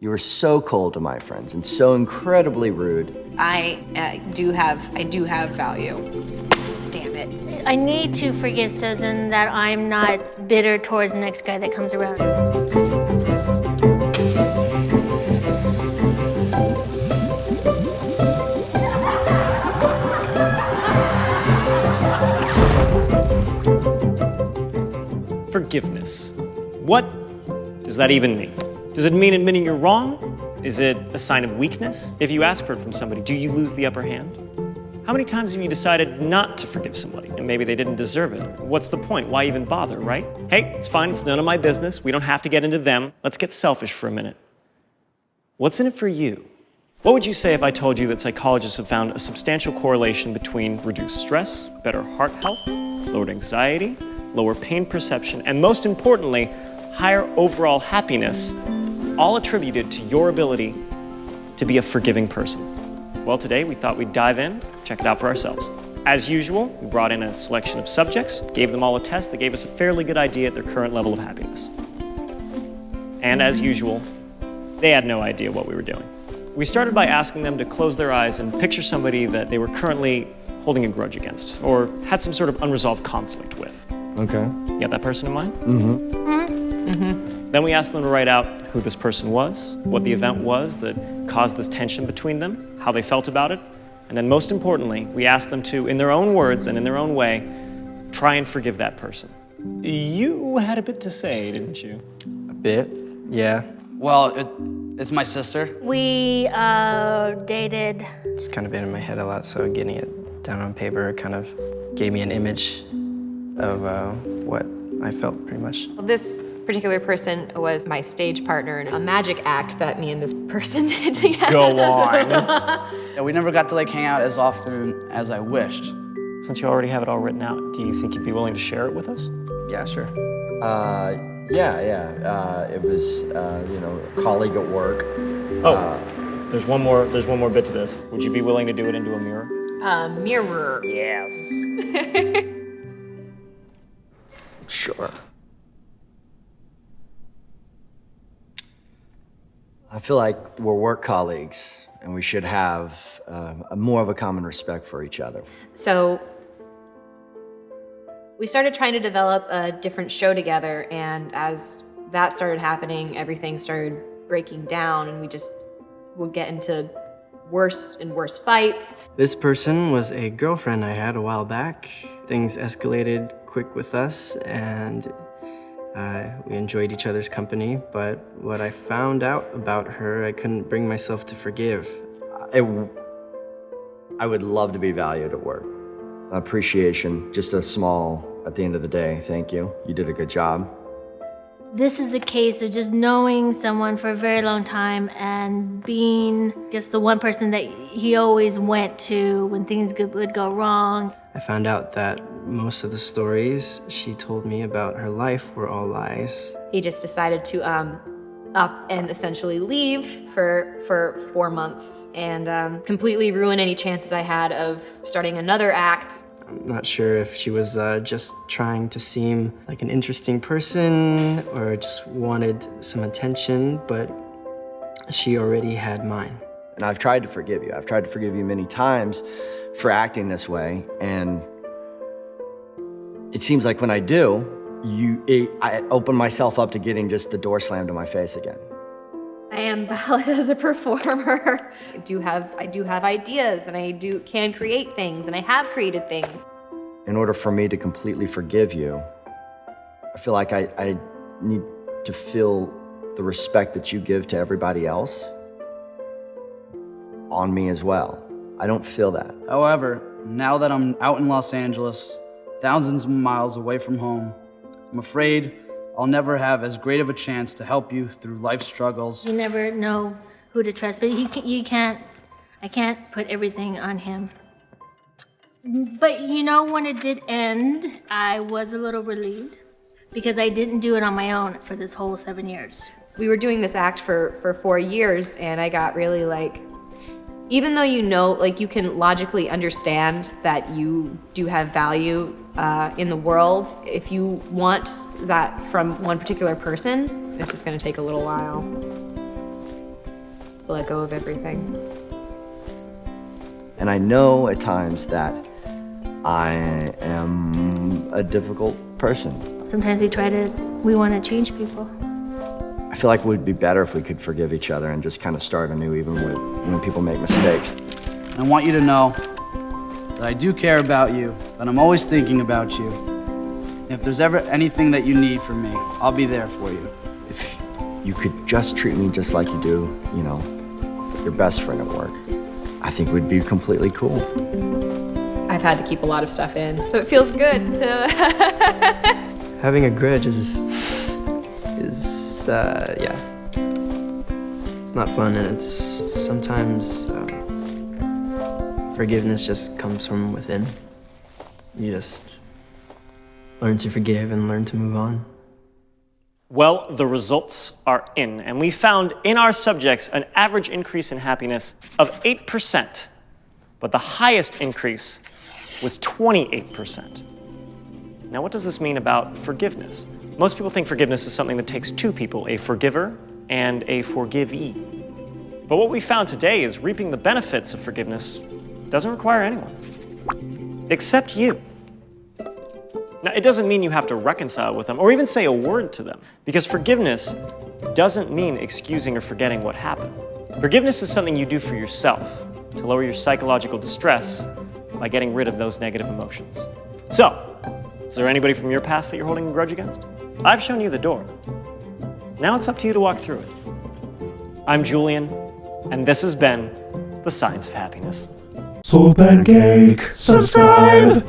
You were so cold to my friends and so incredibly rude. I do have value. Damn it. I need to forgive so then that I'm not bitter towards the next guy that comes around. Forgiveness. What does that even mean? Does it mean admitting you're wrong? Is it a sign of weakness? If you ask for it from somebody, do you lose the upper hand? How many times have you decided not to forgive somebody and maybe they didn't deserve it? What's the point? Why even bother, right? Hey, it's fine, it's none of my business. We don't have to get into them. Let's get selfish for a minute. What's in it for you? What would you say if I told you that psychologists have found a substantial correlation between reduced stress, better heart health, lowered anxiety, lower pain perception, and most importantly, higher overall happiness, all attributed to your ability to be a forgiving person? Well, today we thought we'd dive in, check it out for ourselves. As usual, we brought in a selection of subjects, gave them all a test that gave us a fairly good idea at their current level of happiness. And as usual, they had no idea what we were doing. We started by asking them to close their eyes and picture somebody that they were currently holding a grudge against or had some sort of unresolved conflict with. Okay. You got that person in mind? Mm-hmm. Then we asked them to write out who this person was, what the event was that caused this tension between them, how they felt about it, and then most importantly, we asked them to, in their own words and in their own way, try and forgive that person. You had a bit to say, didn't you? A bit, yeah. Well, it's my sister. We dated. It's kind of been in my head a lot, so getting it down on paper kind of gave me an image of what I felt pretty much. Well, this particular person was my stage partner in a magic act that me and this person did together. Go on. Yeah, we never got to like hang out as often as I wished. Since you already have it all written out, do you think you'd be willing to share it with us? Yeah, sure. Yeah. It was, a colleague at work. There's one more bit to this. Would you be willing to do it into a mirror? Mirror. Yes. Sure. I feel like we're work colleagues, and we should have more of a common respect for each other. So we started trying to develop a different show together, and as that started happening, everything started breaking down, and we just would get into worse and worse fights. This person was a girlfriend I had a while back. Things escalated quick with us, and we enjoyed each other's company, but what I found out about her, I couldn't bring myself to forgive. I would love to be valued at work. Appreciation, just a small, at the end of the day, thank you. You did a good job. This is a case of just knowing someone for a very long time and being just the one person that he always went to when things would go wrong. I found out that most of the stories she told me about her life were all lies. He just decided to up and essentially leave for 4 months and completely ruin any chances I had of starting another act. I'm not sure if she was just trying to seem like an interesting person or just wanted some attention, but she already had mine. And I've tried to forgive you. I've tried to forgive you many times for acting this way, and it seems like when I do, I open myself up to getting just the door slammed in my face again. I am valid as a performer. I do have ideas, and I can create things, and I have created things. In order for me to completely forgive you, I feel like I need to feel the respect that you give to everybody else on me as well. I don't feel that. However, now that I'm out in Los Angeles, thousands of miles away from home, I'm afraid I'll never have as great of a chance to help you through life struggles. You never know who to trust, but I can't put everything on him. But when it did end, I was a little relieved because I didn't do it on my own for this whole 7 years. We were doing this act for 4 years, and I got really even though you can logically understand that you do have value in the world, if you want that from one particular person, it's just gonna take a little while. to let go of everything. And I know at times that I am a difficult person. Sometimes we want to change people. I feel like it would be better if we could forgive each other and just kind of start anew even when people make mistakes. I want you to know that I do care about you, that I'm always thinking about you. And if there's ever anything that you need from me, I'll be there for you. If you could just treat me just like you do, you know, your best friend at work, I think we'd be completely cool. I've had to keep a lot of stuff in, so it feels good to... Having a grudge is yeah. It's not fun, and it's sometimes forgiveness just comes from within. You just learn to forgive and learn to move on. Well, the results are in, and we found in our subjects an average increase in happiness of 8%, but the highest increase was 28%. Now, what does this mean about forgiveness? Most people think forgiveness is something that takes two people, a forgiver and a forgivee. But what we found today is reaping the benefits of forgiveness doesn't require anyone, except you. Now, it doesn't mean you have to reconcile with them or even say a word to them, because forgiveness doesn't mean excusing or forgetting what happened. Forgiveness is something you do for yourself to lower your psychological distress by getting rid of those negative emotions. So, is there anybody from your past that you're holding a grudge against? I've shown you the door. Now it's up to you to walk through it. I'm Julian, and this has been The Science of Happiness. SoulPancake, subscribe!